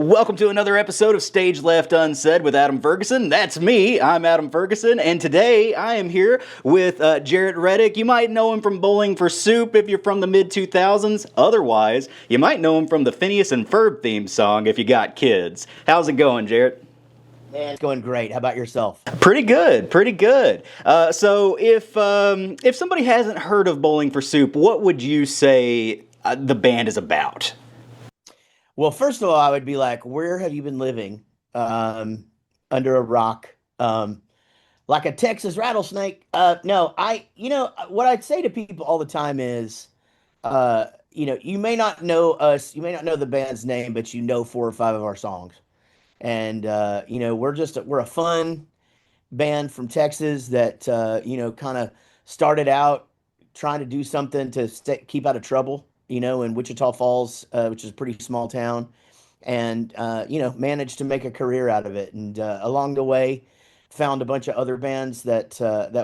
Welcome to another episode of Stage Left Unsaid with Adam Ferguson. That's me. I'm Adam Ferguson, and today I am here with Jaret Reddick. You might know him from Bowling for Soup if you're from the mid 2000s. Otherwise, you might know him from the Phineas and Ferb theme song if you got kids. How's it going, Jaret? Man, it's going great. How about yourself? Pretty good, pretty good. So if somebody hasn't heard of Bowling for Soup, what would you say the band is about? Well, first of all, I would be like, where have you been living? Um, Under a rock, like a Texas rattlesnake. No, what I'd say to people all the time is, you may not know us, you may not know the band's name, but you know four or five of our songs. And, we're a fun band from Texas that, kind of started out trying to do something to keep out of trouble, in Wichita Falls, which is a pretty small town, and managed to make a career out of it. And along the way, found a bunch of other bands that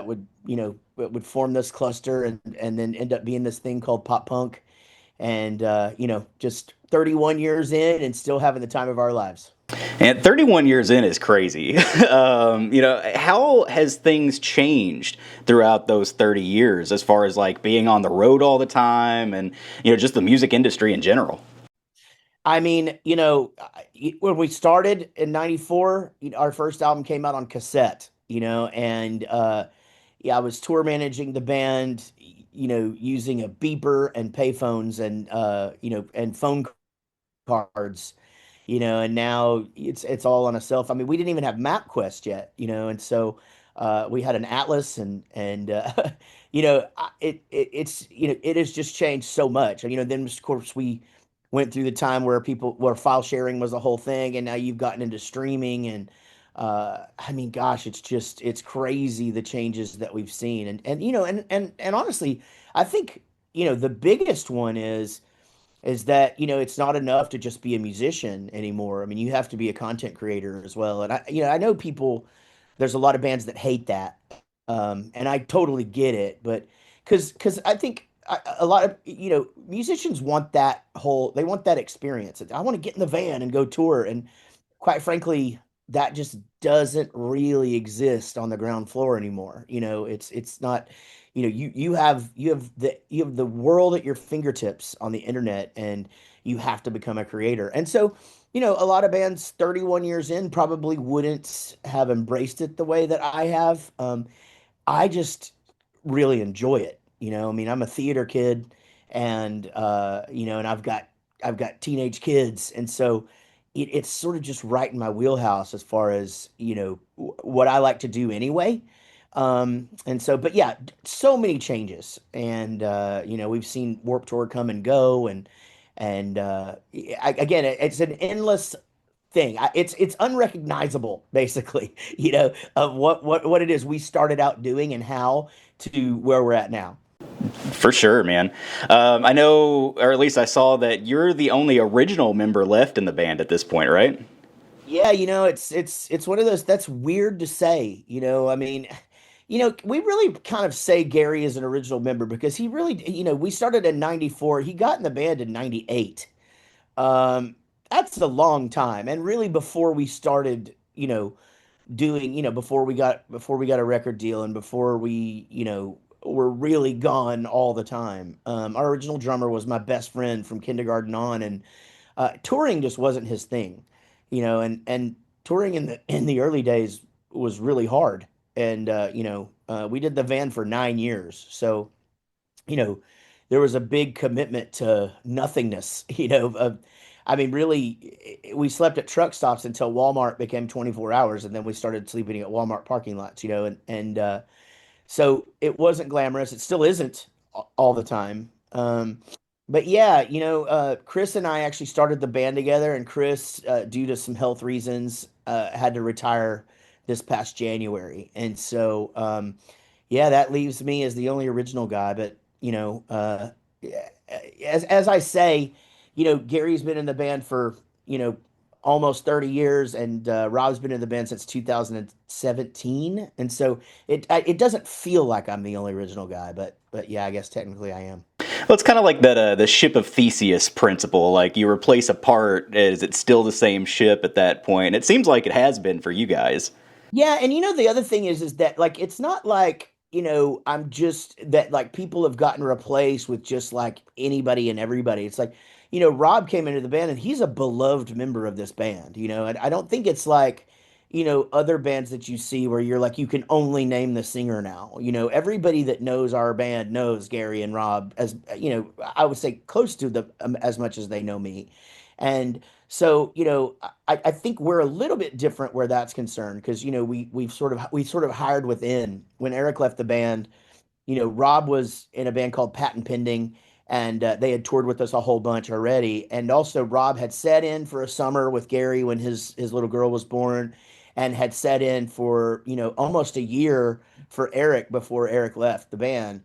would form this cluster and then end up being this thing called pop punk. And just 31 years in and still having the time of our lives. And 31 years in is crazy. How has things changed throughout those 30 years as far as like being on the road all the time and, just the music industry in general? I mean, when we started in '94, our first album came out on cassette, and yeah, I was tour managing the band, using a beeper and payphones and phone cards, and now it's all on a cell phone. I mean, we didn't even have MapQuest yet, and so we had an atlas and it has just changed so much. Then of course we went through the time where file sharing was the whole thing, and now you've gotten into streaming and I mean, gosh, it's crazy the changes that we've seen, and honestly, I think the biggest one is that it's not enough to just be a musician anymore. I mean, you have to be a content creator as well. And I know people, there's a lot of bands that hate that, and I totally get it. But because I think a lot of musicians want they want that experience. I want to get in the van and go tour, and quite frankly, that just doesn't really exist on the ground floor anymore. It's not, you have the world at your fingertips on the internet, and you have to become a creator. And so, a lot of bands 31 years in probably wouldn't have embraced it the way that I have. I just really enjoy it. I mean, I'm a theater kid, and and I've got teenage kids, and so it's sort of just right in my wheelhouse as far as what I like to do anyway. And so, but yeah, so many changes, and we've seen Warp Tour come and go, and it's an endless thing. It's unrecognizable, basically, of what it is we started out doing and how to where we're at now. For sure, man. I know, or at least I saw that you're the only original member left in the band at this point, right? Yeah, it's one of those that's weird to say. I mean, we really kind of say Gary is an original member because he really, we started in '94. He got in the band in '98. That's a long time, and really before we started, doing, before we got a record deal and before we, were really gone all the time. Our original drummer was my best friend from kindergarten on, and touring just wasn't his thing, and touring in the early days was really hard. And we did the van for 9 years, so you know there was a big commitment to nothingness. I mean, really, we slept at truck stops until Walmart became 24 hours, and then we started sleeping at Walmart parking lots. And so it wasn't glamorous. It still isn't all the time. But yeah, Chris and I actually started the band together, and Chris, due to some health reasons, had to retire this past January. And so, yeah, that leaves me as the only original guy. But, as I say, Gary's been in the band for, almost 30 years, and Rob's been in the band since 2017. And so it doesn't feel like I'm the only original guy, but yeah, I guess technically I am. Well, it's kind of like that the ship of Theseus principle. Like you replace a part, is it still the same ship at that point? It seems like it has been for you guys. Yeah, and the other thing is that like it's not like, I'm just that like people have gotten replaced with just like anybody and everybody. It's like, Rob came into the band and he's a beloved member of this band, and I don't think it's like, other bands that you see where you're like you can only name the singer now. Everybody that knows our band knows Gary and Rob as, I would say close to the as much as they know me. And so, I think we're a little bit different where that's concerned because we sort of hired within. When Eric left the band, Rob was in a band called Patent Pending, and they had toured with us a whole bunch already. And also, Rob had set in for a summer with Gary when his little girl was born, and had set in for almost a year for Eric before Eric left the band.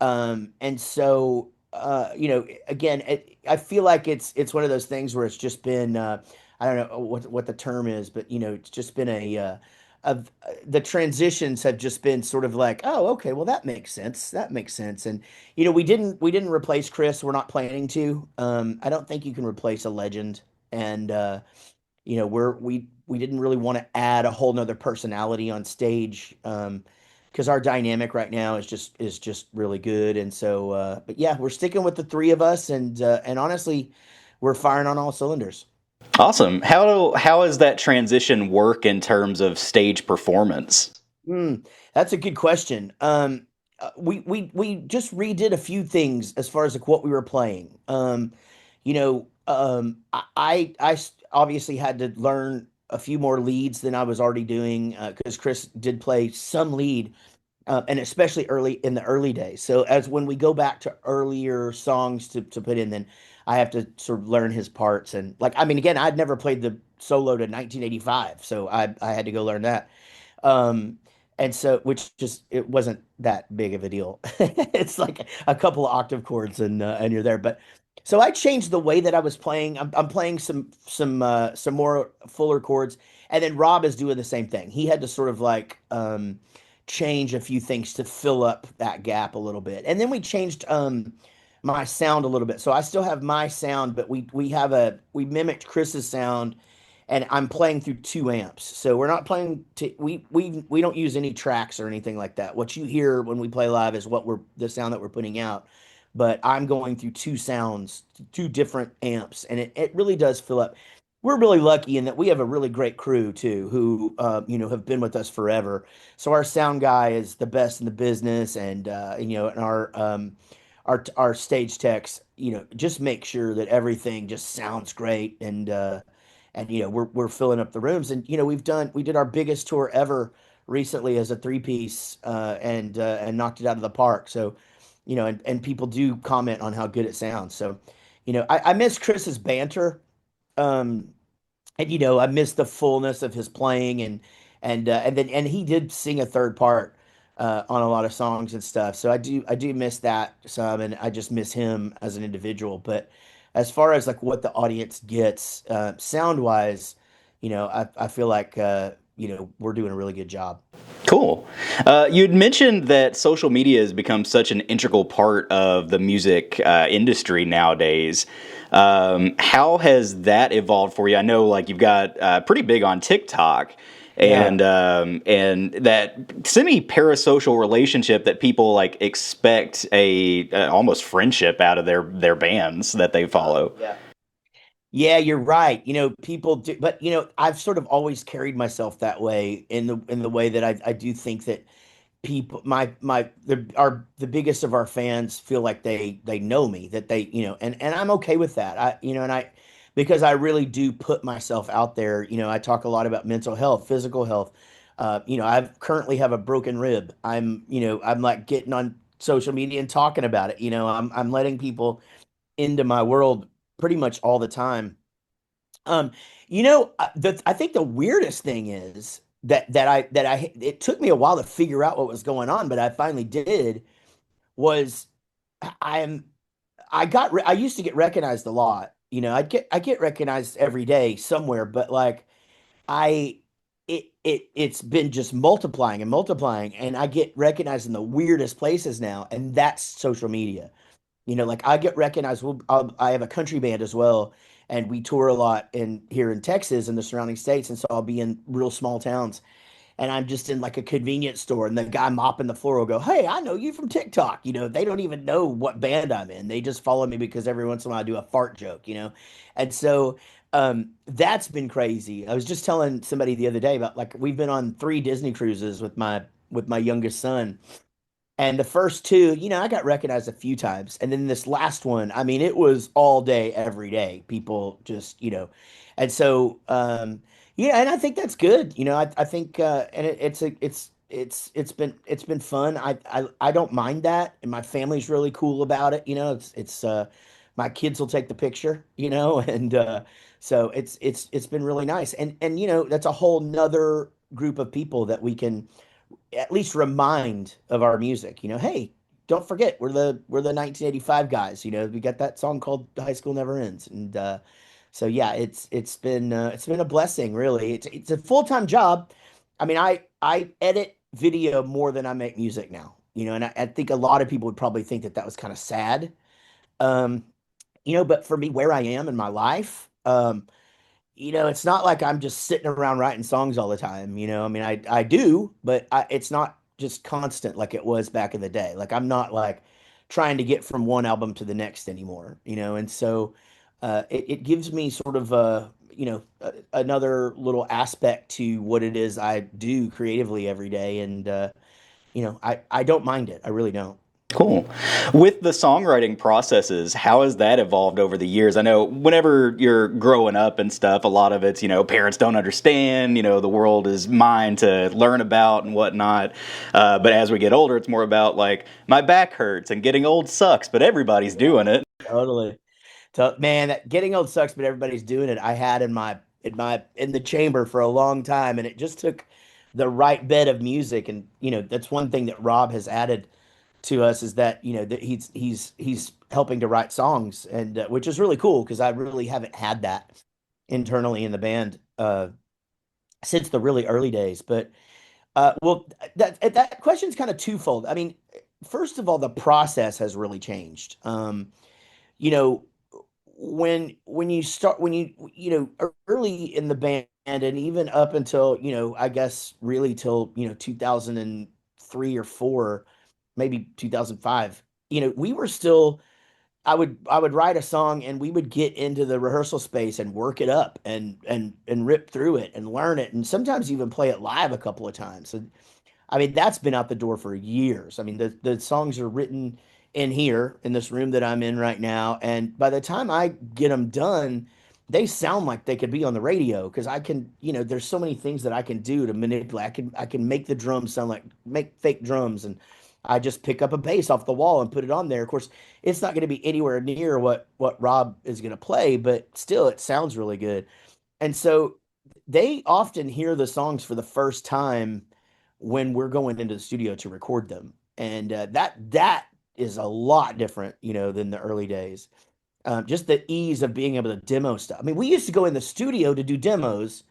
And so, again, I feel like it's one of those things where it's just been, I don't know what the term is, but it's just been of the transitions have just been sort of like, oh, okay, well that makes sense, that makes sense. And we didn't replace Chris. We're not planning to. I don't think you can replace a legend, and we didn't really want to add a whole nother personality on stage, because our dynamic right now is just really good. And so, but yeah, we're sticking with the three of us, and honestly, we're firing on all cylinders. Awesome. How does that transition work in terms of stage performance? That's a good question. We just redid a few things as far as like what we were playing. Obviously had to learn a few more leads than I was already doing, because Chris did play some lead, and especially early in the early days. So as when we go back to earlier songs to put in, then I have to sort of learn his parts. And like, I mean, again, I'd never played the solo to 1985, so I had to go learn that. Um, and so, which just it wasn't that big of a deal. It's like a couple of octave chords, and you're there. But so I changed the way that I was playing. I'm playing some more fuller chords, and then Rob is doing the same thing. He had to sort of like change a few things to fill up that gap a little bit. And then we changed my sound a little bit. So I still have my sound, but we mimicked Chris's sound, and I'm playing through two amps. So we're not playing we don't use any tracks or anything like that. What you hear when we play live is what we're the sound that we're putting out. But I'm going through two sounds, two different amps, and it really does fill up. We're really lucky in that we have a really great crew too, who have been with us forever. So our sound guy is the best in the business, and our stage techs, just make sure that everything just sounds great, and we're filling up the rooms. And we did our biggest tour ever recently as a three piece, and knocked it out of the park. So and people do comment on how good it sounds. So I miss Chris's banter. um and I missed the fullness of his playing, and he did sing a third part on a lot of songs and stuff. So I do miss that some, and I just miss him as an individual. But as far as like what the audience gets sound wise, I feel like we're doing a really good job. Cool. You'd mentioned that social media has become such an integral part of the music industry nowadays. How has that evolved for you? I know, like, you've got pretty big on TikTok, Yeah. and that semi-parasocial relationship that people like expect a almost friendship out of their bands that they follow. Yeah. Yeah, you're right. People do, but I've sort of always carried myself that way in the way that I do think that people the biggest of our fans feel like they know me, that they and I'm okay with that. And I because I really do put myself out there. I talk a lot about mental health, physical health. I currently have a broken rib. I'm like getting on social media and talking about it. I'm letting people into my world pretty much all the time. um I think the weirdest thing is that it took me a while to figure out what was going on, but I finally did. Was I'm I used to get recognized a lot. I get recognized every day somewhere, but like I it's been just multiplying and multiplying, and I get recognized in the weirdest places now, and that's social media. Like I get recognized. I have a country band as well, and we tour a lot in here in Texas and the surrounding states. And so I'll be in real small towns, and I'm just in like a convenience store, and the guy mopping the floor will go, "Hey, I know you from TikTok." They don't even know what band I'm in. They just follow me because every once in a while I do a fart joke. And so that's been crazy. I was just telling somebody the other day about like we've been on 3 Disney cruises with my youngest son. And the first two, I got recognized a few times. And then this last one, I mean, it was all day, every day. People and so, yeah, and I think that's good. I think, and it's been fun. I don't mind that. And my family's really cool about it. My kids will take the picture, and, so it's been really nice. And, that's a whole nother group of people that we can, at least remind of our music. Hey, don't forget we're the 1985 guys. We got that song called "High School Never Ends," and so yeah, it's been a blessing, really. It's a full-time job. I mean, I edit video more than I make music now. And I think a lot of people would probably think that that was kind of sad. Um, but for me, where I am in my life, it's not like I'm just sitting around writing songs all the time. I mean, I do, but it's not just constant like it was back in the day. Like I'm not like trying to get from one album to the next anymore. And so it gives me sort of another little aspect to what it is I do creatively every day, and I don't mind it. I really don't. Cool. With the songwriting processes, how has that evolved over the years? I know whenever you're growing up and stuff, a lot of it's, parents don't understand, the world is mine to learn about and whatnot. But as we get older, it's more about like, my back hurts and getting old sucks, but everybody's doing it. Totally. So, man, that getting old sucks, but everybody's doing it. I had in the chamber for a long time, and it just took the right bed of music. And that's one thing that Rob has added to us, is that that he's helping to write songs, and which is really cool because I really haven't had that internally in the band since the really early days. But well, that question's kind of twofold. I mean, first of all, the process has really changed. You know, when you start when early in the band, and even up until I guess really till 2003 or 4, maybe 2005, we were still, I would write a song, and we would get into the rehearsal space and work it up, and rip through it and learn it, and sometimes even play it live a couple of times. And I mean, that's been out the door for years. I mean, the songs are written in here in this room that I'm in right now, and by the time I get them done, they sound like they could be on the radio, because I can, there's so many things that I can do to manipulate. I can make the drums sound like, make fake drums, and I just pick up a bass off the wall and put it on there. Of course, it's not going to be anywhere near what Rob is going to play, but still, it sounds really good. And so they often hear the songs for the first time when we're going into the studio to record them, and that is a lot different, than the early days. Just the ease of being able to demo stuff. I mean, we used to go in the studio to do demos,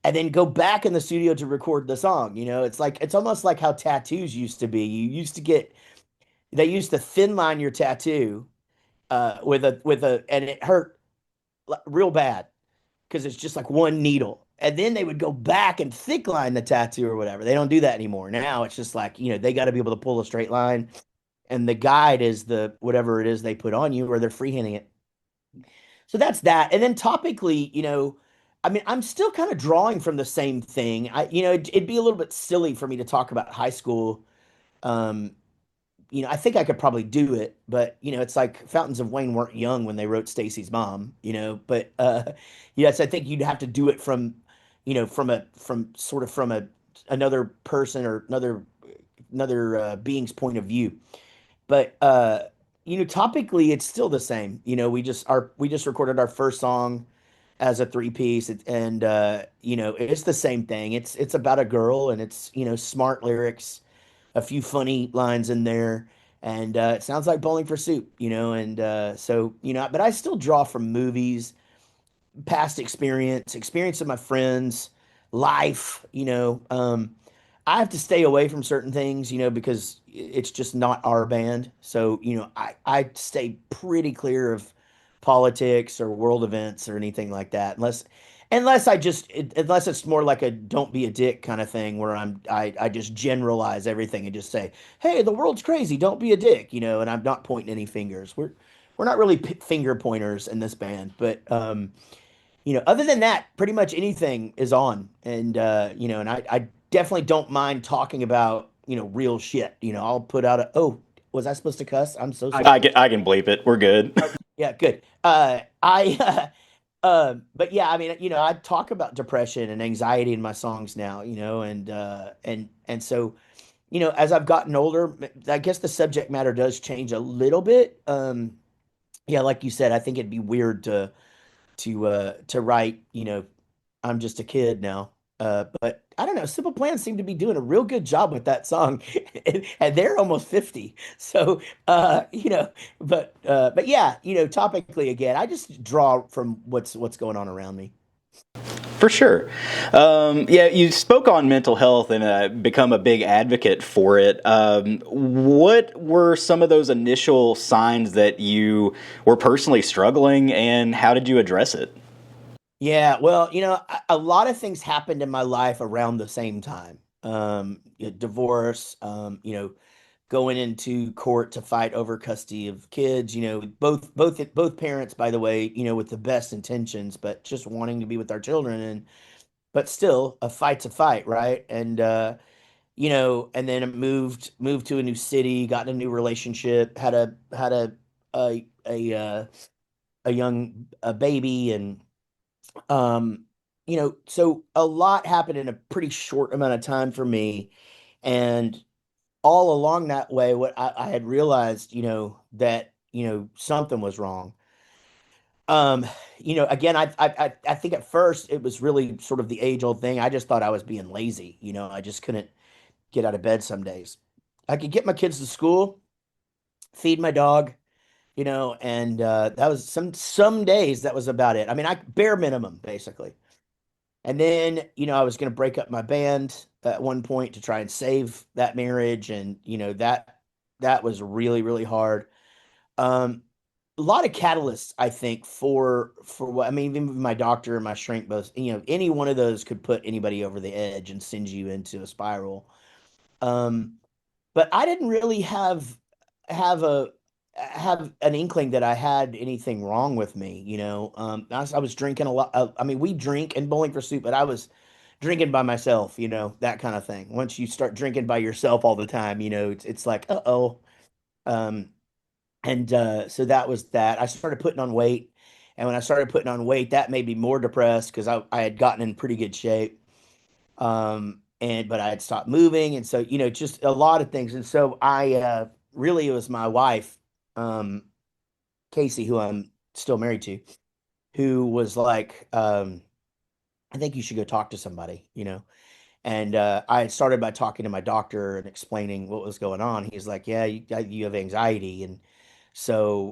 and then go back in the studio to record the song. It's almost like how tattoos used to be. They used to thin line your tattoo and it hurt real bad because it's just like one needle. And then they would go back and thick line the tattoo or whatever. They don't do that anymore. Now it's just like, they got to be able to pull a straight line. And the guide is the whatever it is they put on you, or they're freehanding it. So that's that. And then topically, I mean, I'm still kind of drawing from the same thing. It'd be a little bit silly for me to talk about high school. Um, I think I could probably do it, but it's like Fountains of Wayne weren't young when they wrote Stacy's mom, but yes, I think you'd have to do it from, from another person, or another being's point of view. But topically it's still the same. We just recorded our first song as a 3 piece, and it's the same thing. It's about a girl, and it's smart lyrics, a few funny lines in there, and it sounds like Bowling for Soup, and so but I still draw from movies, past experience of my friends, life. I have to stay away from certain things, because it's just not our band. So, I stay pretty clear of politics or world events or anything like that, unless it's more like a don't be a dick kind of thing where I just generalize everything and just say, "Hey, the world's crazy, don't be a dick," and I'm not pointing any fingers. We're not really finger pointers in this band, but other than that, pretty much anything is on. And I definitely don't mind talking about, real shit. I'll put out oh, was I supposed to cuss? I'm so sorry. I can bleep it. We're good. Yeah, good. But yeah, I mean, I talk about depression and anxiety in my songs now, and so, as I've gotten older, I guess the subject matter does change a little bit. Yeah, like you said, I think it'd be weird to write, I'm just a kid now. But I don't know. Simple Plan seem to be doing a real good job with that song, and they're almost 50. So, but yeah, topically again, I just draw from what's going on around me. For sure. Yeah, you spoke on mental health and become a big advocate for it. What were some of those initial signs that you were personally struggling, and how did you address it? Yeah, well, a lot of things happened in my life around the same time. Divorce, going into court to fight over custody of kids, both parents, by the way, with the best intentions, but just wanting to be with our children, and but still a fight's a fight, right? And then I moved to a new city, got in a new relationship, had a young a baby, and so a lot happened in a pretty short amount of time for me. And all along that way, what I had realized, that, something was wrong. Um, again, I think at first it was really sort of the age old thing. I just thought I was being lazy. I just couldn't get out of bed some days. I could get my kids to school, feed my dog, and that was some days that was about it. I mean, I bare minimum basically. And then, I was going to break up my band at one point to try and save that marriage. And, that was really, really hard. Um, a lot of catalysts, I think, for what I mean, even my doctor and my shrink both, any one of those could put anybody over the edge and send you into a spiral. Um, but I didn't really have a have an inkling that I had anything wrong with me. I was drinking a lot. I mean, we drink in Bowling for Soup, but I was drinking by myself. That kind of thing. Once you start drinking by yourself all the time, it's like, uh-oh. Um, and so that was that. I started putting on weight, and when I started putting on weight, that made me more depressed because I had gotten in pretty good shape. And but I had stopped moving, and so just a lot of things. And so I really, it was my wife, um, Casey, who I'm still married to, who was like, I think you should go talk to somebody, And I had started by talking to my doctor and explaining what was going on. He's like, "Yeah, you have anxiety," and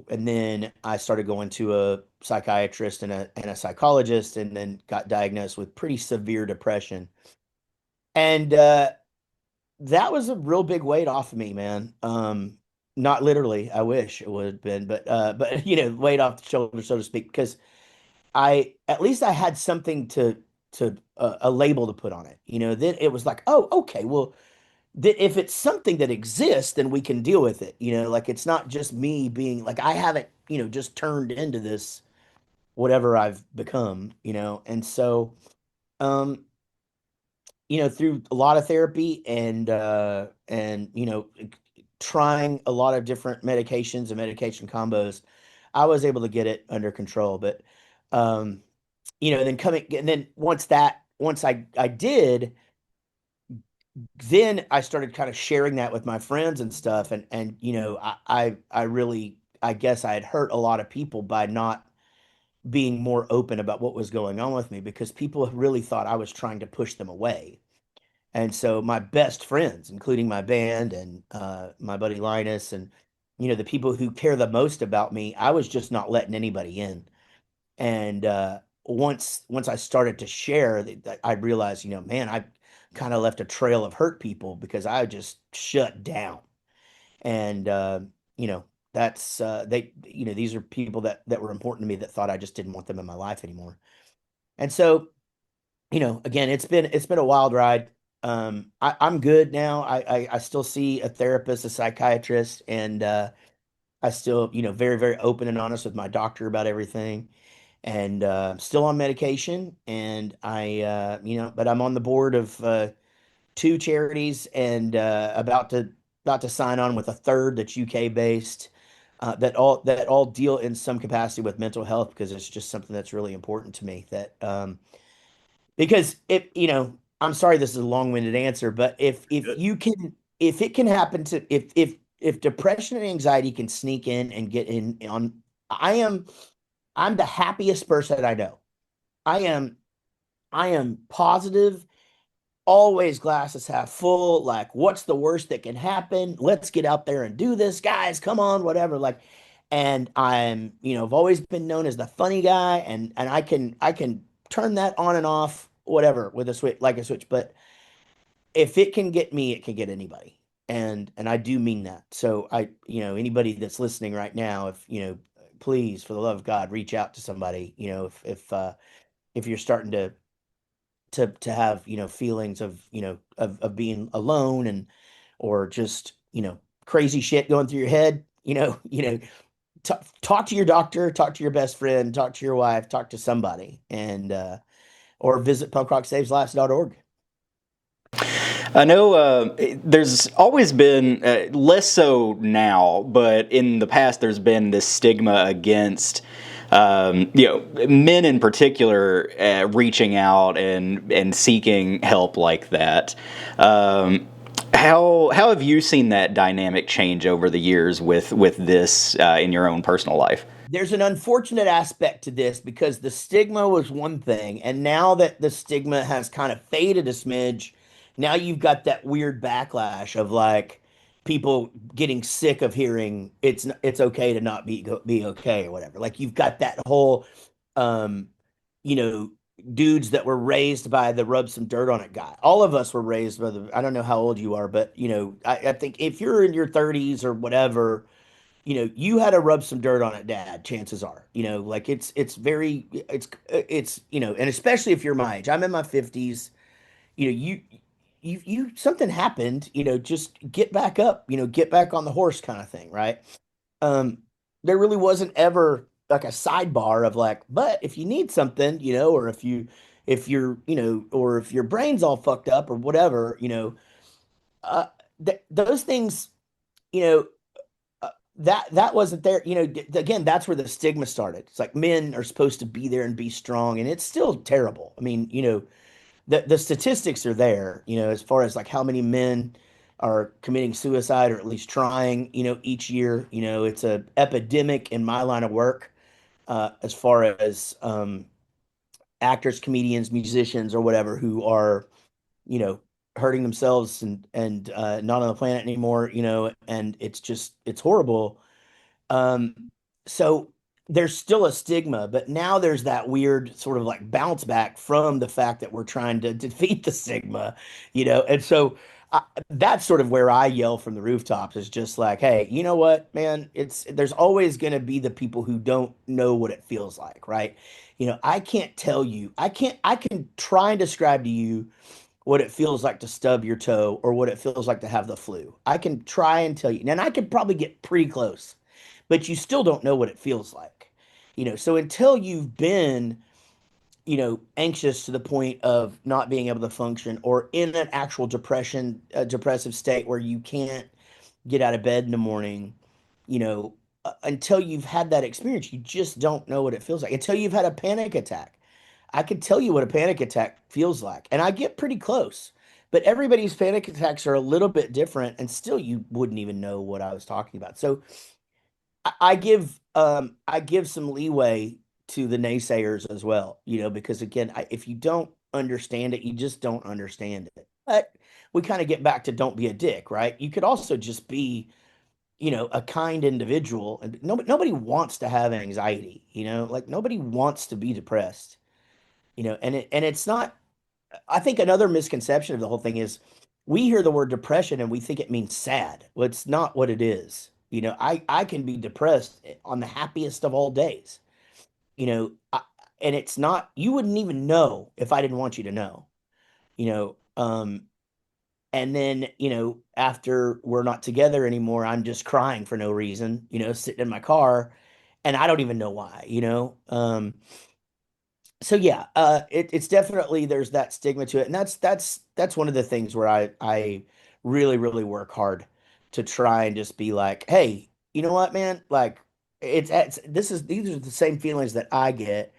then I started going to a psychiatrist and a psychologist, and then got diagnosed with pretty severe depression. And that was a real big weight off of me, man. Not literally, I wish it would have been, but weight off the shoulder, so to speak, because at least I had something to a label to put on it. Then it was like, oh, okay, well, if it's something that exists, then we can deal with it. Like it's not just me being like I haven't, just turned into this whatever I've become. And so, um, through a lot of therapy and trying a lot of different medications and medication combos, I was able to get it under control. But um, and then once I did, then I started kind of sharing that with my friends and stuff. And I really, I guess I had hurt a lot of people by not being more open about what was going on with me, because people really thought I was trying to push them away. And so my best friends, including my band and my buddy Linus, and the people who care the most about me, I was just not letting anybody in. And once I started to share, that I realized, man, kind of left a trail of hurt people because I just shut down. And you know, that's they you know, these are people that were important to me that thought I just didn't want them in my life anymore. And so, again, it's been a wild ride. I'm good now. I still see a therapist, a psychiatrist, and I still, very, very open and honest with my doctor about everything. And still on medication. And but I'm on the board of two charities and about to sign on with a third that's UK based. That all deal in some capacity with mental health because it's just something that's really important to me. That because I'm sorry this is a long-winded answer, but if it can happen to if depression and anxiety can sneak in and get in on I am I'm the happiest person I know. I am I am positive, always glasses half full, like what's the worst that can happen? Let's get out there and do this, guys. Come on, whatever. Like, and I've always been known as the funny guy, and I can turn that on and off, whatever, with a switch, like a switch. But if it can get me, it can get anybody. And I do mean that. So anybody that's listening right now, if please, for the love of God, reach out to somebody. If you're starting to have feelings of of being alone and or just crazy shit going through your head, talk to your doctor, talk to your best friend, talk to your wife, talk to somebody, and or visit punkrocksaveslives.org. I know there's always been, less so now, but in the past there's been this stigma against, men in particular reaching out and seeking help like that. How have you seen that dynamic change over the years with this in your own personal life? There's an unfortunate aspect to this because the stigma was one thing, and now that the stigma has kind of faded a smidge, now you've got that weird backlash of like people getting sick of hearing it's okay to not be okay or whatever. Like you've got that whole um you know dudes that were raised by the rub some dirt on it guy. All of us were raised by the I don't know how old you are, but I think if you're in your 30s or whatever, you had to rub some dirt on it, dad, chances are. Like and especially if you're my age. I'm in my 50s. You something happened, just get back up, get back on the horse kind of thing, right? Um, there really wasn't ever like a sidebar of like, but if you need something, or if you're, or if your brain's all fucked up or whatever, those things, you know, that wasn't there. Again, that's where the stigma started. It's like men are supposed to be there and be strong, and it's still terrible. I mean, the statistics are there, as far as like how many men are committing suicide or at least trying, each year. It's a epidemic in my line of work, as far as actors, comedians, musicians, or whatever who are, you know, hurting themselves and not on the planet anymore, and it's horrible. So there's still a stigma, but now there's that weird sort of like bounce back from the fact that we're trying to defeat the stigma, and so that's sort of where I yell from the rooftops is just like, hey, you know what, man, there's always going to be the people who don't know what it feels like, right? I can't tell you, I can try and describe to you what it feels like to stub your toe or what it feels like to have the flu. I can try and tell you, and I could probably get pretty close, but you still don't know what it feels like. So until you've been, anxious to the point of not being able to function or in an actual depressive state where you can't get out of bed in the morning, until you've had that experience, you just don't know what it feels like. Until you've had a panic attack. I could tell you what a panic attack feels like, and I get pretty close. But everybody's panic attacks are a little bit different, and still you wouldn't even know what I was talking about. So I give some leeway to the naysayers as well, because again, if you don't understand it, you just don't understand it. But we kind of get back to don't be a dick, right? You could also just be, a kind individual, and nobody wants to have anxiety, like nobody wants to be depressed, and it's not. I think another misconception of the whole thing is we hear the word depression and we think it means sad. Well, it's not what it is. I can be depressed on the happiest of all days. You know, I, and it's not, you wouldn't even know if I didn't want you to know, you know. And then, after we're not together anymore, I'm just crying for no reason, sitting in my car and I don't even know why. So yeah, it's definitely, there's that stigma to it, and that's one of the things where I really really work hard to try and just be like, hey, you know what, man, like it's this is these are the same feelings that I get,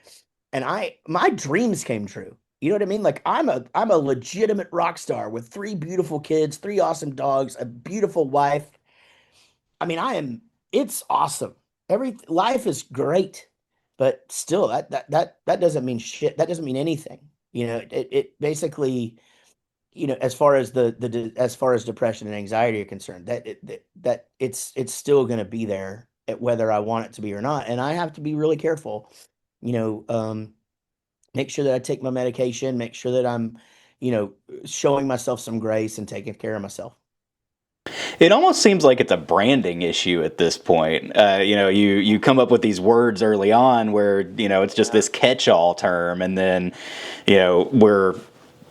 and my dreams came true. You know what I mean? Like I'm a legitimate rock star with three beautiful kids, three awesome dogs, a beautiful wife. I mean, it's awesome. Every life is great, but still that doesn't mean shit. That doesn't mean anything. It basically, as far as as far as depression and anxiety are concerned, that it's still going to be there whether I want it to be or not. And I have to be really careful, you know, um, make sure that I take my medication, make sure that I'm, you know, showing myself some grace and taking care of myself. It almost seems like it's a branding issue at this point. You come up with these words early on where it's just Yeah. this catch-all term, and then we're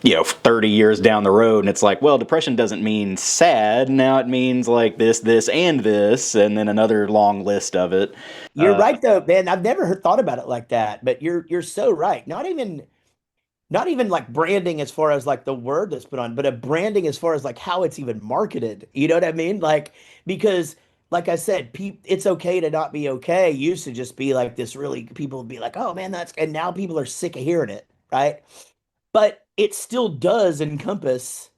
30 years down the road, and it's like, well, depression doesn't mean sad. Now it means like this, and this, and then another long list of it. You're right though, man. I've never thought about it like that, but you're so right. Not even like branding as far as like the word that's put on, but a branding as far as like how it's even marketed. You know what I mean? Like because like I said, it's okay to not be okay used to just be like this really people would be like, "Oh man, that's," and now people are sick of hearing it, right? But it still does encompass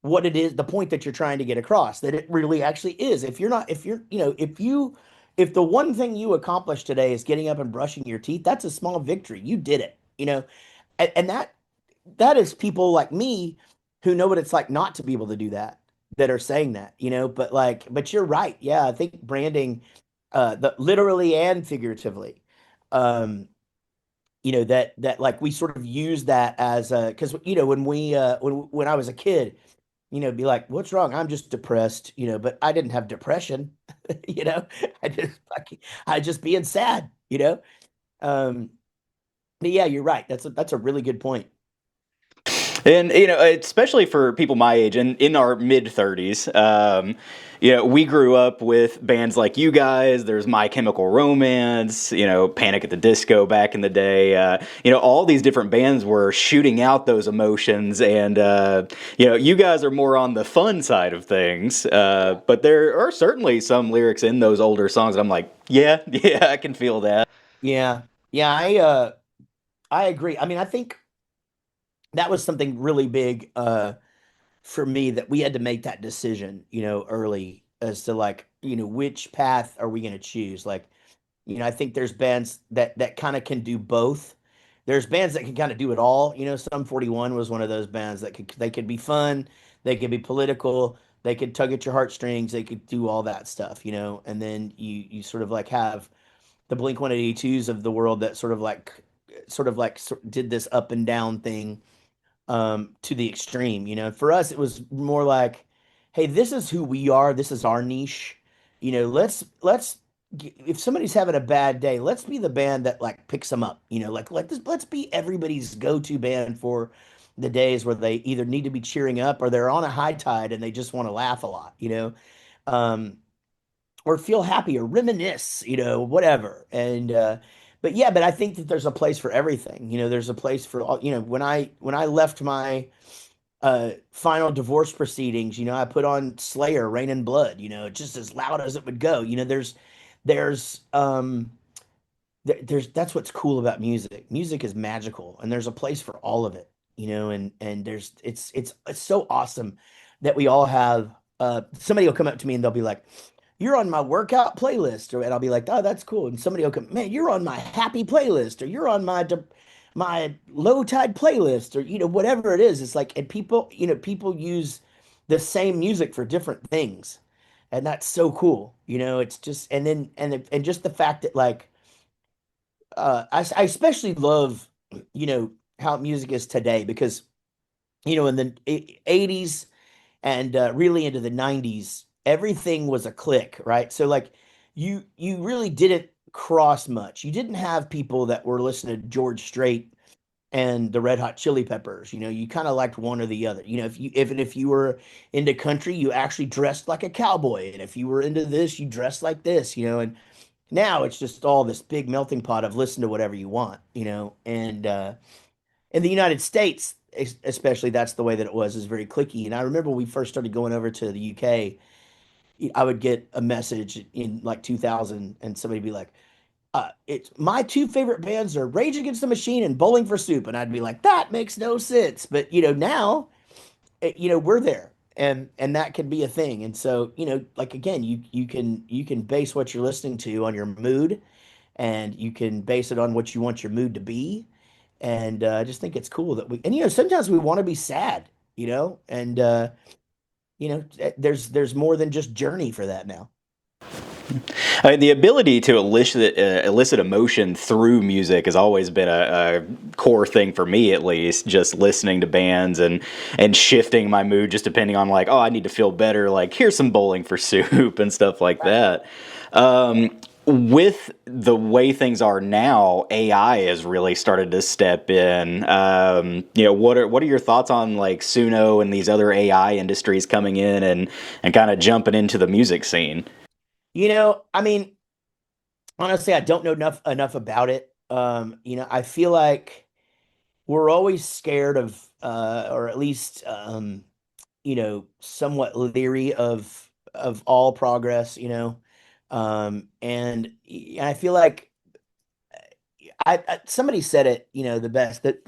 what it is, the point that you're trying to get across, that it really actually is. If you're not, if you're, if the one thing you accomplished today is getting up and brushing your teeth, that's a small victory. You did it. And that is people like me who know what it's like not to be able to do that are saying that. But you're right. Yeah, I think branding, the literally and figuratively, um, that like we sort of use that as a, because when I was a kid, be like, what's wrong? I'm just depressed, but I didn't have depression, you know, I just I just being sad. Um, but yeah, you're right. That's a really good point. And especially for people my age and in our mid 30s, we grew up with bands like you guys. There's My Chemical Romance, Panic at the Disco back in the day. All these different bands were shooting out those emotions, and you guys are more on the fun side of things. But there are certainly some lyrics in those older songs that I'm like, yeah, yeah, I can feel that. Yeah. Yeah, I agree. I mean, I think that was something really big for me, that we had to make that decision, early, as to like, which path are we going to choose? Like, I think there's bands that kind of can do both. There's bands that can kind of do it all. Sum 41 was one of those bands that they could be fun, they could be political, they could tug at your heartstrings, they could do all that stuff. And then you sort of like have the Blink 182s of the world that did this up and down thing, to the extreme. For us it was more like, hey, this is who we are, this is our niche. Let's if somebody's having a bad day, let's be the band that like picks them up. Like this, let's be everybody's go-to band for the days where they either need to be cheering up or they're on a high tide and they just want to laugh a lot. um or feel happy or reminisce, whatever. But I think that there's a place for everything. There's a place for all, when I left my final divorce proceedings, I put on Slayer, Rain and Blood, just as loud as it would go. There's that's what's cool about music. Music is magical and there's a place for all of it. And there's it's so awesome that we all have somebody will come up to me and they'll be like, "You're on my workout playlist," and I'll be like, "Oh, that's cool." And somebody will come, "Man, you're on my happy playlist," or "You're on my low tide playlist," or whatever it is. It's like, and people use the same music for different things, and that's so cool. It's just, and just the fact that like, I especially love how music is today, because in the 80s and really into the 90s, everything was a click, right? So like you really didn't cross much. You didn't have people that were listening to George Strait and the Red Hot Chili Peppers. You kind of liked one or the other. If you were into country, you actually dressed like a cowboy, and if you were into this, you dressed like this. And now it's just all this big melting pot of listen to whatever you want. And in the United States, especially, that's the way that it was, is very clicky. And I remember when we first started going over to the UK, I would get a message in like 2000, and somebody would be like, it's my two favorite bands are Rage Against the Machine and Bowling for Soup, and I'd be like, that makes no sense. But now, we're there, and that can be a thing. And so, like again, you can base what you're listening to on your mood, and you can base it on what you want your mood to be. And I just think it's cool that and sometimes we want to be sad, and there's more than just Journey for that now. I mean, the ability to elicit emotion through music has always been a core thing for me, at least. Just listening to bands and shifting my mood, just depending on like, oh, I need to feel better. Like, here's some Bowling for Soup and stuff like that. With the way things are now, AI has really started to step in. What are your thoughts on like Suno and these other AI industries coming in and kind of jumping into the music scene? I mean, honestly, I don't know enough about it. I feel like we're always scared of, or at least, somewhat leery of all progress. And I feel like somebody said it, the best, that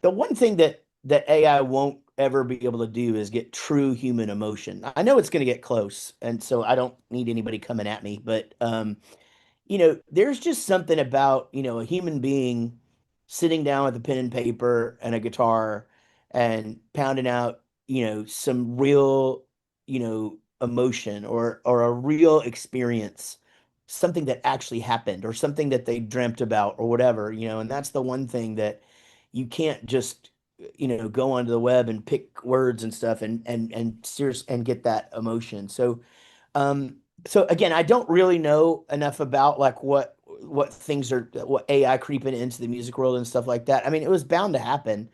the one thing that AI won't ever be able to do is get true human emotion. I know it's going to get close, and so I don't need anybody coming at me, but there's just something about, a human being sitting down with a pen and paper and a guitar and pounding out, some real, emotion or a real experience, something that actually happened or something that they dreamt about or whatever, and that's the one thing that you can't just, go onto the web and pick words and stuff and serious and get that emotion. Um, so again, I don't really know enough about like what AI creeping into the music world and stuff like that. I mean, it was bound to happen.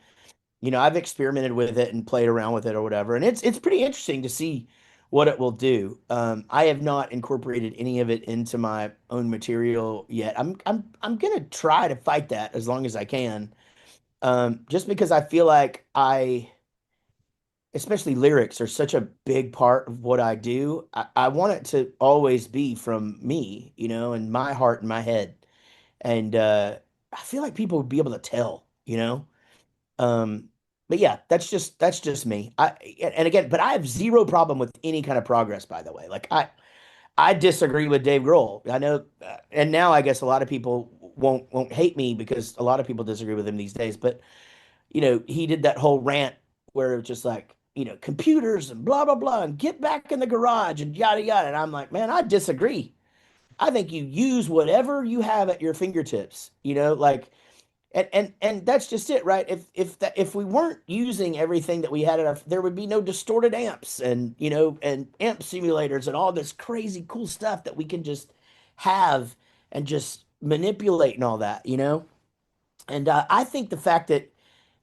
I've experimented with it and played around with it or whatever, and it's pretty interesting to see what it will do. I have not incorporated any of it into my own material yet. I'm gonna try to fight that as long as I can, just because I feel like especially lyrics are such a big part of what I do. I want it to always be from me, and my heart and my head. And I feel like people would be able to tell, Um, but yeah, that's just me. And again, but I have zero problem with any kind of progress, by the way. Like I disagree with Dave Grohl. I know, and now I guess a lot of people won't hate me because a lot of people disagree with him these days. But he did that whole rant where it was just like, computers and blah blah blah and get back in the garage and yada yada. And I'm like, man, I disagree. I think you use whatever you have at your fingertips, like and that's just it, right? If we weren't using everything that we had at our, there would be no distorted amps and and amp simulators and all this crazy cool stuff that we can just have and just manipulate and all that, And I think the fact that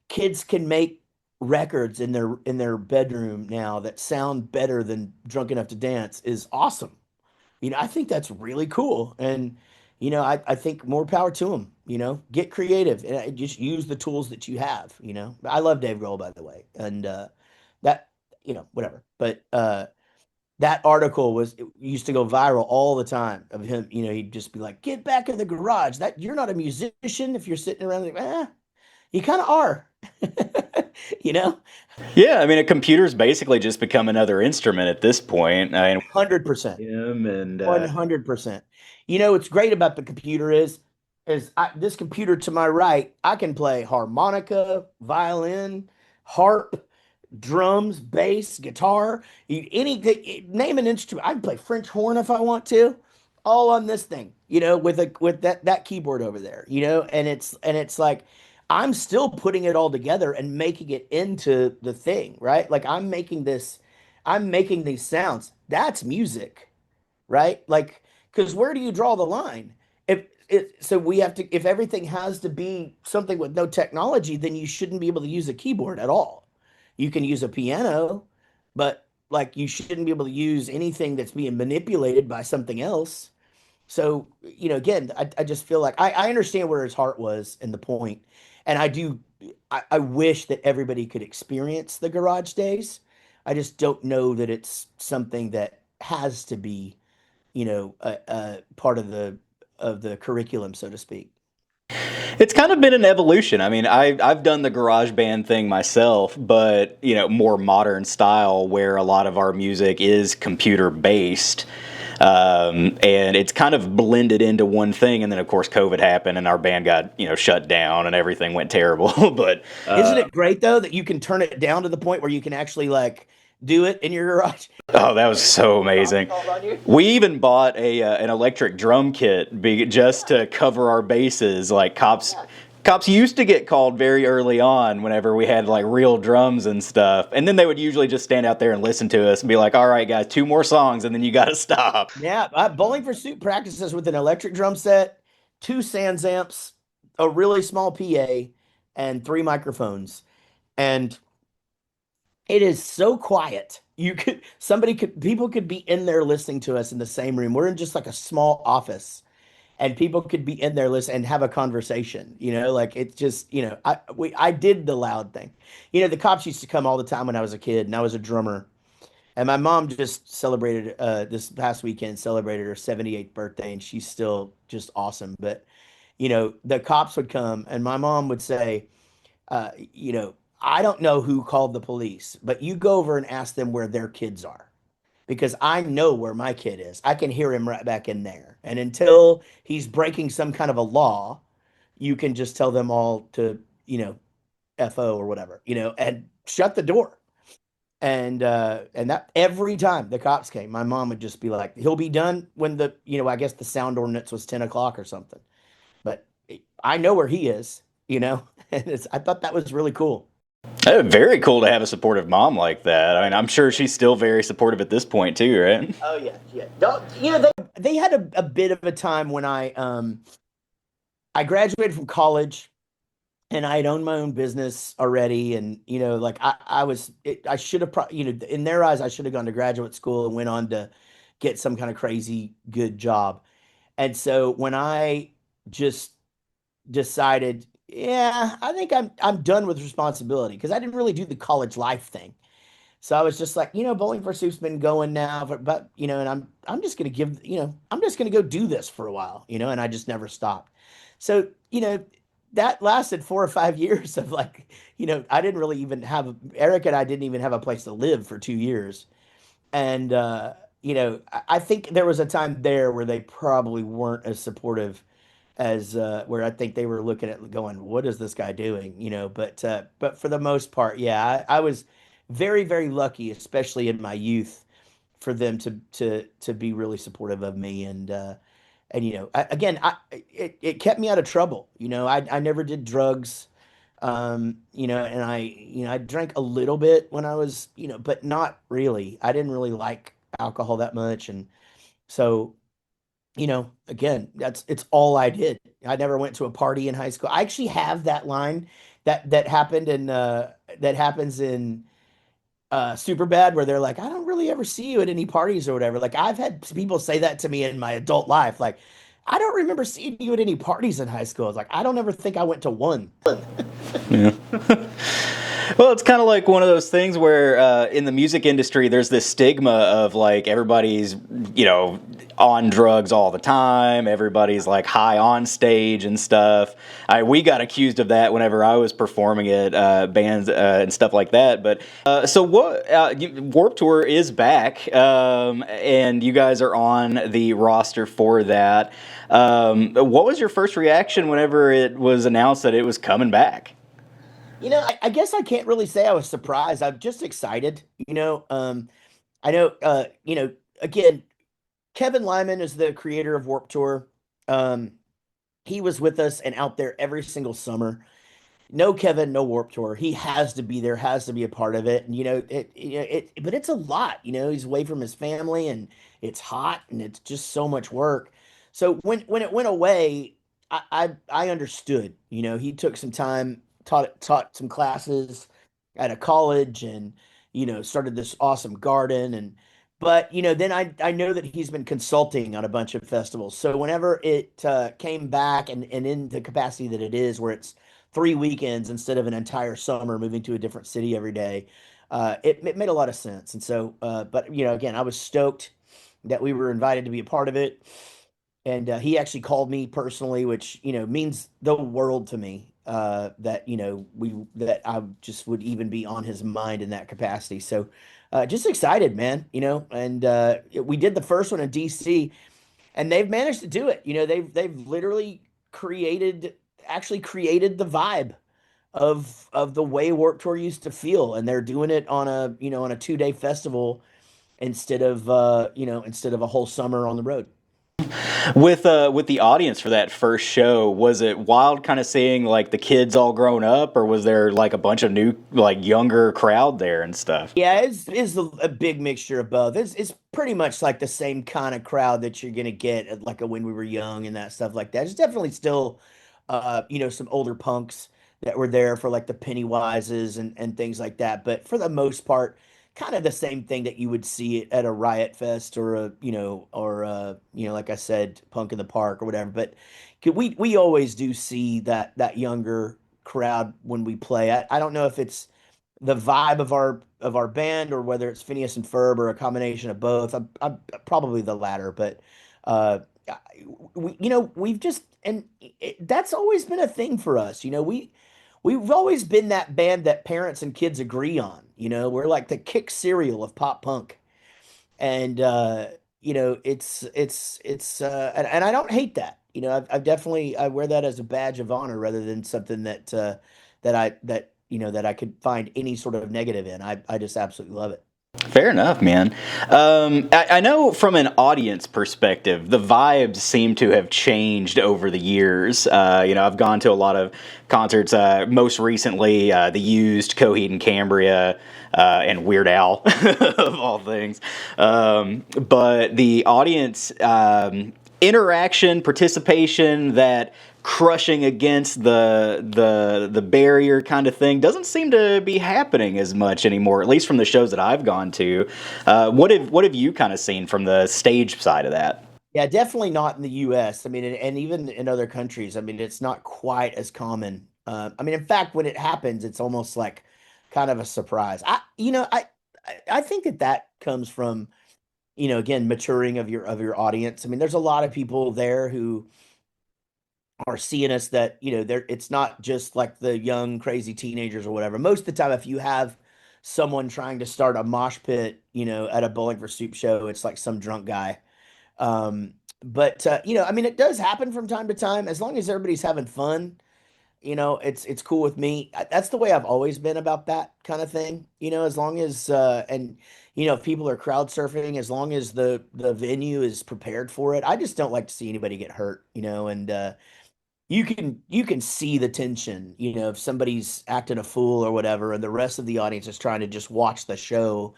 kids can make records in their bedroom now that sound better than Drunk Enough to Dance is awesome. I think that's really cool. And, I think more power to them, get creative and just use the tools that you have, I love Dave Grohl, by the way. And, that, whatever. But, that article it used to go viral all the time of him, he'd just be like, get back in the garage. That you're not a musician if you're sitting around like, you kind of are, you know? Yeah, I mean, a computer's basically just become another instrument at this point. I mean, 100%. him and 100%. What's great about the computer this computer to my right, I can play harmonica, violin, harp, drums, bass, guitar, anything, name an instrument. I can play French horn if I want to, all on this thing, with that keyboard over there, and it's like I'm still putting it all together and making it into the thing, right? Like I'm making these sounds. That's music, right? Like, because where do you draw the line? So we have to, if everything has to be something with no technology, then you shouldn't be able to use a keyboard at all. You can use a piano, but like you shouldn't be able to use anything that's being manipulated by something else. So, again, I just feel like I understand where his heart was and the point. And I wish that everybody could experience the garage days. I just don't know that it's something that has to be, a part of the curriculum, so to speak. It's kind of been an evolution. I mean, I've done the garage band thing myself, but more modern style, where a lot of our music is computer based. And it's kind of blended into one thing, and then of course COVID happened, and our band got shut down, and everything went terrible. but Isn't it great though that you can turn it down to the point where you can actually like do it in your garage? Oh, that was so amazing. We even bought a an electric drum kit just to cover our bases. Like cops used to get called very early on whenever we had like real drums and stuff, and then they would usually just stand out there and listen to us and be like, "All right, guys, two more songs, and then you got to stop." Yeah, Bowling for Soup practices with an electric drum set, two Sans amps, a really small PA, and three microphones. And it is so quiet. People could be in there listening to us in the same room. We're in just like a small office, and people could be in there listen and have a conversation. Like it's just, I did the loud thing. The cops used to come all the time when I was a kid, and I was a drummer. And my mom just celebrated this past weekend, celebrated her 78th birthday, and she's still just awesome. But the cops would come, and my mom would say, I don't know who called the police, but you go over and ask them where their kids are because I know where my kid is. I can hear him right back in there. And until he's breaking some kind of a law, you can just tell them all to, FO or whatever, and shut the door. And that every time the cops came, my mom would just be like, he'll be done when I guess the sound ordinance was 10 o'clock or something. But I know where he is, and I thought that was really cool. Very cool to have a supportive mom like that. I mean, I'm sure she's still very supportive at this point too, right? Oh yeah, yeah. Don't, they had a bit of a time when I graduated from college and I had owned my own business already, and like I should have in their eyes I should have gone to graduate school and went on to get some kind of crazy good job. And so when I just decided, yeah, I think I'm done with responsibility because I didn't really do the college life thing. So I was just like, Bowling for Soup's been going now, but and I'm just gonna I'm just gonna go do this for a while, and I just never stopped. So, that lasted 4 or 5 years of like, I didn't really even have Eric and I didn't even have a place to live for 2 years. And I think there was a time there where they probably weren't as supportive as where I think they were looking at going, what is this guy doing? But for the most part, yeah, I was very, very lucky, especially in my youth, for them to be really supportive of me. And again, it kept me out of trouble. I never did drugs. And I drank a little bit when I was, but not really. I didn't really like alcohol that much. And so, again, it's all I did. I never went to a party in high school. I actually have that line that happened in that happens in super bad where they're like, I don't really ever see you at any parties or whatever. Like I've had people say that to me in my adult life. Like, I don't remember seeing you at any parties in high school. It's like, I don't ever think I went to one. Yeah. Well, it's kind of like one of those things where in the music industry, there's this stigma of like everybody's, on drugs all the time. Everybody's like high on stage and stuff. We got accused of that whenever I was performing at bands and stuff like that. But so what? Warped Tour is back, and you guys are on the roster for that. What was your first reaction whenever it was announced that it was coming back? I guess I can't really say I was surprised. I'm just excited. I know, again, Kevin Lyman is the creator of Warped Tour. He was with us and out there every single summer. no Kevin, no Warp Tour. He has to be there, has to be a part of it. And but it's a lot. He's away from his family, and it's hot, and it's just so much work. So when it went away, I understood. He took some time, taught some classes at a college, and started this awesome garden. And but then I know that he's been consulting on a bunch of festivals. So whenever it came back, and in the capacity that it is, where it's 3 weekends instead of an entire summer, moving to a different city every day. It made a lot of sense. And so, but again, I was stoked that we were invited to be a part of it. And he actually called me personally, which means the world to me. That that I just would even be on his mind in that capacity. So, just excited, man. And we did the first one in DC, and they've managed to do it. They've literally created actually created the vibe of the way Warped Tour used to feel, and they're doing it on a 2-day festival instead of a whole summer on the road. With the audience for that first show, was it wild kind of seeing like the kids all grown up, or was there like a bunch of new like younger crowd there and stuff? Yeah, it's a big mixture of both. It's pretty much like the same kind of crowd that you're gonna get at like a When We Were Young and that stuff like that. It's definitely still, some older punks that were there for like the Pennywises and things like that. But for the most part, kind of the same thing that you would see at a Riot Fest or like I said, Punk in the Park or whatever. But we always do see that younger crowd when we play. I don't know if it's the vibe of our band, or whether it's Phineas and Ferb, or a combination of both. I'm probably the latter, but uh, we've just that's always been a thing for us. We've always been that band that parents and kids agree on. We're like the kick cereal of pop punk, and and I don't hate that. I've definitely, I wear that as a badge of honor rather than something that I could find any sort of negative in. I just absolutely love it. Fair enough, man. I know from an audience perspective, the vibes seem to have changed over the years. I've gone to a lot of concerts, most recently, The Used, Coheed and Cambria, and Weird Al, of all things. But the audience interaction, participation, that crushing against the barrier kind of thing doesn't seem to be happening as much anymore, at least from the shows that I've gone to. What have you kind of seen from the stage side of that? Yeah, definitely not in the U.S. I mean, and even in other countries. I mean, it's not quite as common. I mean, in fact, when it happens, it's almost like kind of a surprise. I think that comes from, again, maturing of your audience. I mean, there's a lot of people there who are seeing us, that it's not just like the young crazy teenagers or whatever. Most of the time, if you have someone trying to start a mosh pit, at a Bowling for Soup show, it's like some drunk guy. But I mean, it does happen from time to time. As long as everybody's having fun, it's cool with me. That's the way I've always been about that kind of thing. As long as and if people are crowd surfing, as long as the venue is prepared for it. I just don't like to see anybody get hurt. And you can see the tension, if somebody's acting a fool or whatever, and the rest of the audience is trying to just watch the show,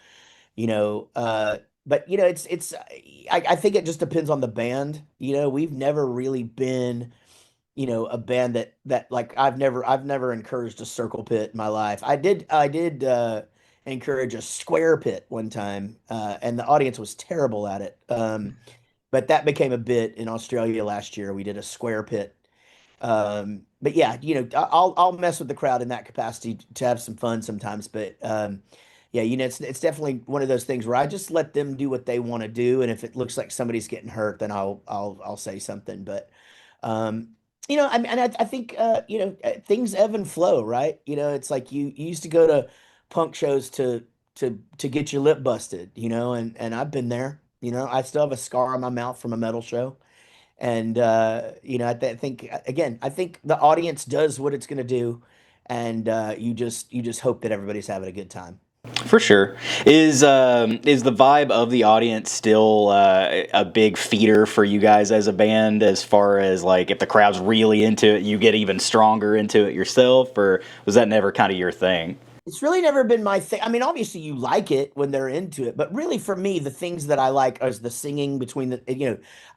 you know. But I think it just depends on the band. We've never really been, a band that like I've never encouraged a circle pit in my life. I did encourage a square pit one time, and the audience was terrible at it. But that became a bit in Australia last year. We did a square pit, but yeah, I'll mess with the crowd in that capacity to have some fun sometimes. But yeah, it's definitely one of those things where I just let them do what they want to do, and if it looks like somebody's getting hurt, then I'll say something. But um, I mean, and I think things ebb and flow, right? It's like you used to go to punk shows to get your lip busted, and I've been there. I still have a scar on my mouth from a metal show. And I think again, I think the audience does what it's going to do, and you just hope that everybody's having a good time. For sure. Is the vibe of the audience still a big feeder for you guys as a band? As far as like if the crowd's really into it, you get even stronger into it yourself, or was that never kind of your thing? It's really never been my thing. I mean, obviously you like it when they're into it, but really for me, the things that I like is the singing between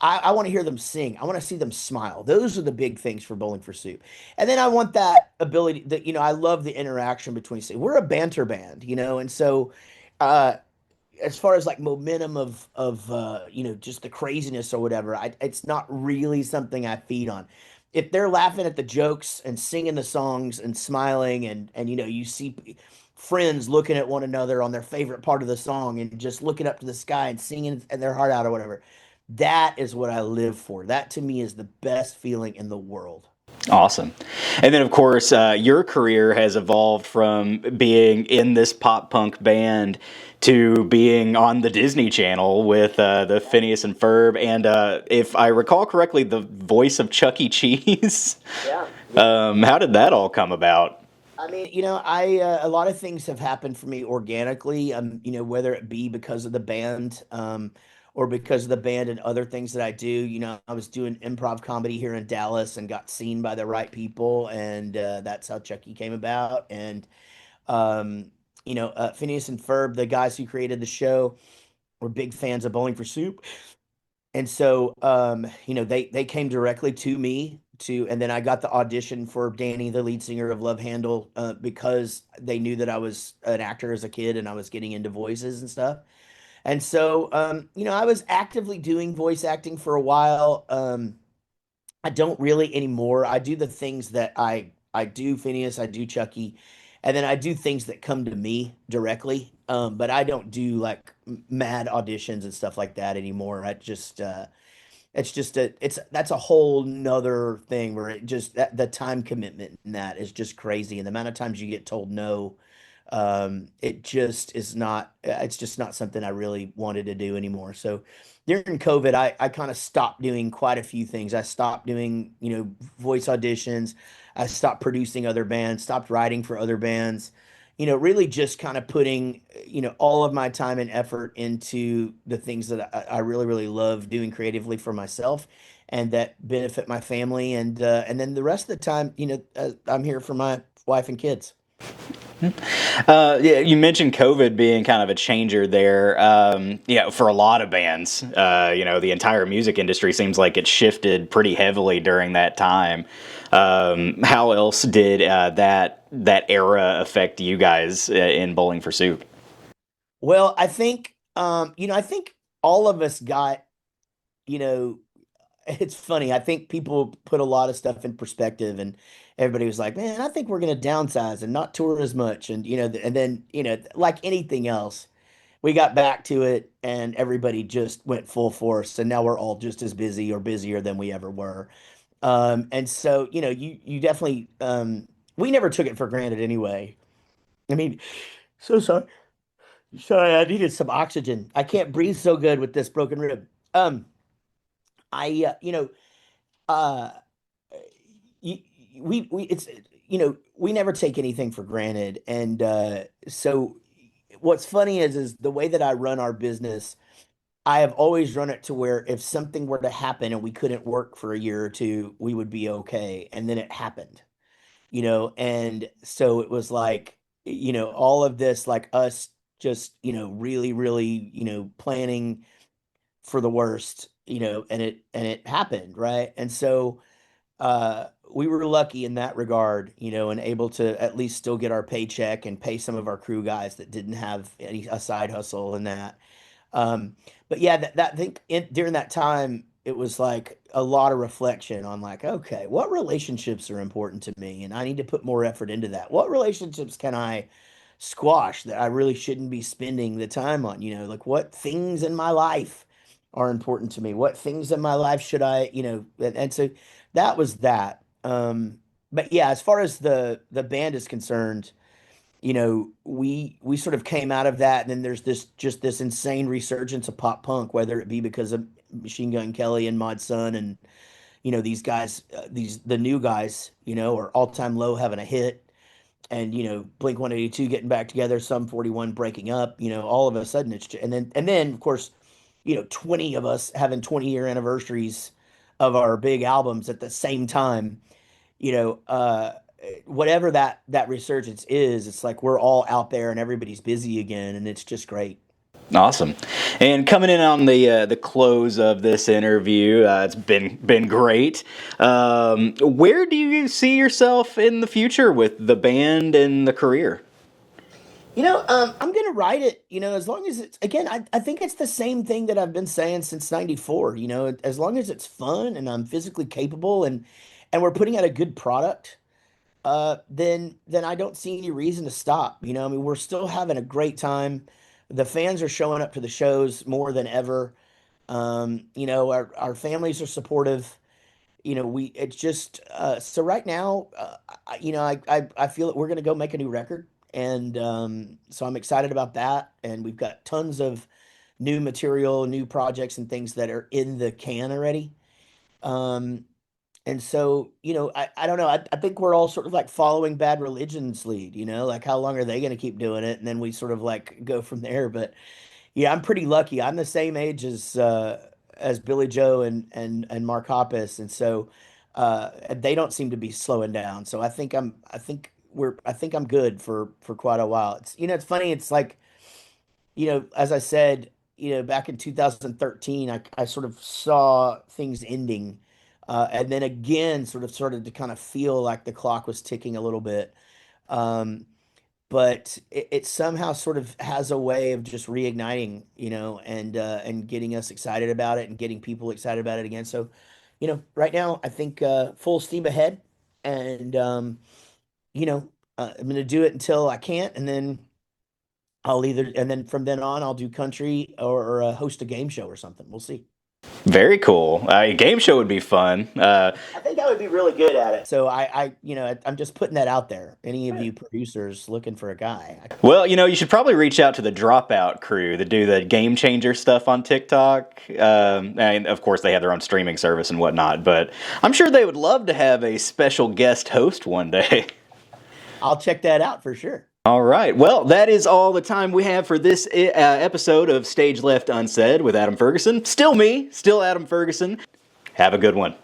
I want to hear them sing. I want to see them smile. Those are the big things for Bowling for Soup. And then I want that ability that, I love the interaction between, we're a banter band, and so, uh, as far as like momentum of just the craziness or whatever, it's not really something I feed on. If they're laughing at the jokes and singing the songs and smiling and you see friends looking at one another on their favorite part of the song and just looking up to the sky and singing their heart out or whatever, that is what I live for. That to me is the best feeling in the world. Awesome. And then, of course, your career has evolved from being in this pop punk band to being on the Disney Channel with the Phineas and Ferb, and if I recall correctly, the voice of Chuck E. Cheese. Yeah, yeah. How did that all come about? I mean, I a lot of things have happened for me organically. Whether it be because of the band, or because of the band and other things that I do. I was doing improv comedy here in Dallas and got seen by the right people, and that's how Chucky came about. And Phineas and Ferb, the guys who created the show, were big fans of Bowling for Soup. And so, they came directly to me and then I got the audition for Danny, the lead singer of Love Handle, because they knew that I was an actor as a kid and I was getting into voices and stuff. And so, I was actively doing voice acting for a while. I don't really anymore. I do the things that I do Phineas, I do Chucky, and then I do things that come to me directly. But I don't do like mad auditions and stuff like that anymore. I just it's just that's a whole nother thing where it just that the time commitment in that is just crazy, and the amount of times you get told no, it just is not. It's just not something I really wanted to do anymore. So during COVID, I kind of stopped doing quite a few things. I stopped doing voice auditions. I stopped producing other bands. Stopped writing for other bands. Really just kind of putting all of my time and effort into the things that I really really love doing creatively for myself and that benefit my family, and then the rest of the time I'm here for my wife and kids. Yeah, you mentioned COVID being kind of a changer there. For a lot of bands, the entire music industry seems like it shifted pretty heavily during that time. How else did that era affect you guys in Bowling for Soup? Well, I think all of us got, you know, it's funny. I think people put a lot of stuff in perspective, and everybody was like, "Man, I think we're going to downsize and not tour as much." And and then like anything else, we got back to it, and everybody just went full force, and now we're all just as busy or busier than we ever were. And so you definitely we never took it for granted anyway. I mean, so sorry. Sorry, I needed some oxygen. I can't breathe so good with this broken rib. Um, I, uh, y- we, it's, we never take anything for granted. And so what's funny is the way that I run our business, I have always run it to where if something were to happen and we couldn't work for a year or two, we would be okay. And then it happened, and so it was like, all of this, like us just, really, really, planning for the worst, and it happened, right? And so we were lucky in that regard, and able to at least still get our paycheck and pay some of our crew guys that didn't have any a side hustle and that. Um, but yeah, that I think during that time, it was like a lot of reflection on like, okay, what relationships are important to me, and I need to put more effort into that. What relationships can I squash that I really shouldn't be spending the time on? Like what things in my life are important to me? What things in my life should I, and so that was that. But yeah, as far as the band is concerned, we sort of came out of that, and then there's this insane resurgence of pop punk, whether it be because of Machine Gun Kelly and Mod Sun, and these guys, the new guys, or All Time Low having a hit, and Blink 182 getting back together, Sum 41 breaking up, all of a sudden and then of course, 20 of us having 20-year anniversaries of our big albums at the same time, you know, uh whatever that resurgence is, it's like we're all out there and everybody's busy again, and it's just great. Awesome. And coming in on the close of this interview, it's been great. Where do you see yourself in the future with the band and the career? I'm gonna write it, as long as it's again, I think it's the same thing that I've been saying since '94, as long as it's fun and I'm physically capable and we're putting out a good product, then I don't see any reason to stop. I mean, we're still having a great time. The fans are showing up to the shows more than ever. Our families are supportive. We it's just so right now, I feel that we're gonna go make a new record, and so I'm excited about that. And we've got tons of new material, new projects, and things that are in the can already. Um, and so, I don't know. I think we're all sort of like following Bad Religion's lead, like how long are they going to keep doing it? And then we sort of like go from there. But yeah, I'm pretty lucky. I'm the same age as Billy Joe and Mark Hoppus, and so they don't seem to be slowing down. So I think I'm good for quite a while. It's funny. It's like, as I said, back in 2013, I sort of saw things ending, and then again, sort of started to kind of feel like the clock was ticking a little bit. Um, but it somehow sort of has a way of just reigniting, and getting us excited about it and getting people excited about it again. So, right now I think full steam ahead, and I'm going to do it until I can't, and then and then from then on I'll do country or host a game show or something. We'll see. Very cool. A game show would be fun. I think I would be really good at it. So I'm just putting that out there. Any of you producers looking for a guy? Well, you should probably reach out to the Dropout crew that do the game changer stuff on TikTok. And of course, they have their own streaming service and whatnot, but I'm sure they would love to have a special guest host one day. I'll check that out for sure. All right. Well, that is all the time we have for this episode of Stage Left Unsaid with Adam Ferguson. Still me, still Adam Ferguson. Have a good one.